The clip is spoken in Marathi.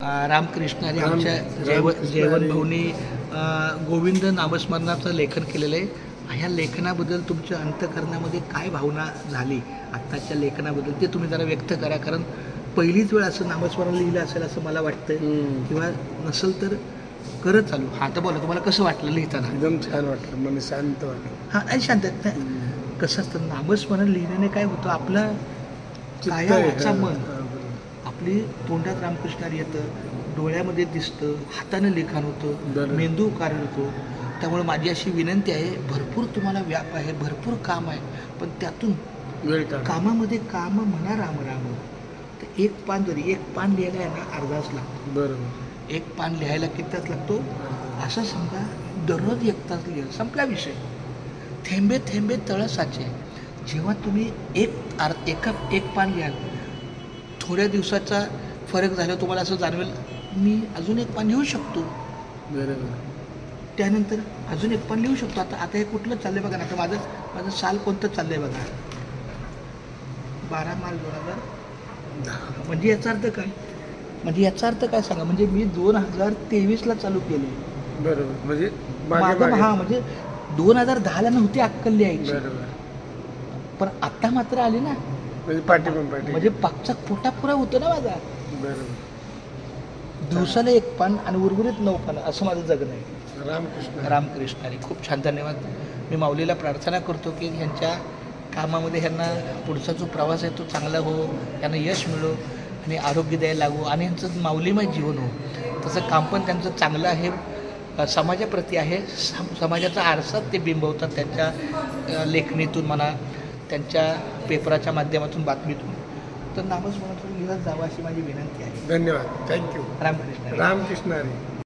रामकृष्ण आणि आमच्या जयवंत भाऊनी गोविंद नामस्मरणाचं लेखन केलेलं आहे. ह्या लेखनाबद्दल तुमच्या अंतःकरणामध्ये काय भावना झाली आत्ताच्या लेखनाबद्दल ते तुम्ही जरा व्यक्त करा. कारण पहिलीच वेळ असं नामस्मरण लिहिलं असेल असं मला वाटतं, किंवा नसेल तर करत चालू. हा तर बोला, तुम्हाला कसं वाटलं लिहिताना? एकदम छान वाटलं, मन शांत वाटलं. हां, आणि शांत कसं असतं नामस्मरण लिहिण्याने काय होतं, आपला काया वाचा मन आपली तोंडात रामकृष्ण येतं, डोळ्यामध्ये दिसतं, हाताने लिखाण होतं, मेंदू कार्य होतो. त्यामुळे माझी अशी विनंती आहे, भरपूर तुम्हाला व्याप आहे, भरपूर काम आहे, पण त्यातून कामामध्ये काम म्हणा राम राम. तर एक पान लिहायला आहे ना अर्धा तास लागतो. बरोबर. एक पान लिहायला किती तास लागतो असं समजा. दररोज 1 तास लिहा, संपला विषय. थेंबे थेंबे तळ साचे. जेव्हा तुम्ही एक पान लिहाल, थोड्या दिवसाचा फरक झाला तुम्हाला असं जाणवेल, मी अजून 1 पान लिहू शकतो. बरोबर. त्यानंतर अजून 1 पान लिहू शकतो. आता हे कुठलं चाललंय बघा ना. आता माझं साल कोणतं चाललंय बघा, 12 मार्च 2010. म्हणजे याचा अर्थ काय सांगा. म्हणजे मी 2023ला चालू केले. बरोबर. म्हणजे म्हणजे 2010ला नव्हती अक्कल लिहायची. बरोबर. पण आता मात्र आली ना. म्हणजे पाठचा खोटा पुरा होतो ना माझा. बरोबर. दिवसाला 1 पान आणि उर्वरित 9 पान असं माझं जगणं आहे. रामकृष्ण हरी. खूप छान, धन्यवाद. मी माऊलीला प्रार्थना करतो की ह्यांच्या कामामध्ये ह्यांना पुढचा जो प्रवास आहे तो चांगला हो, यांना यश मिळो आणि आरोग्य द्यायला लागू आणि ह्यांचं माऊलीमय जीवन हो. तसं काम पण त्यांचं चांगलं आहे, समाजाप्रती आहे. समाजाचा आरसात ते बिंबवतात त्यांच्या लेखणीतून म्हणा, त्यांच्या पेपराच्या माध्यमातून, बातमीतून. तर नामस्मरणातून लिहत जावं अशी माझी विनंती आहे. धन्यवाद. थँक्यू. रामकृष्ण. रामकृष्ण हरी.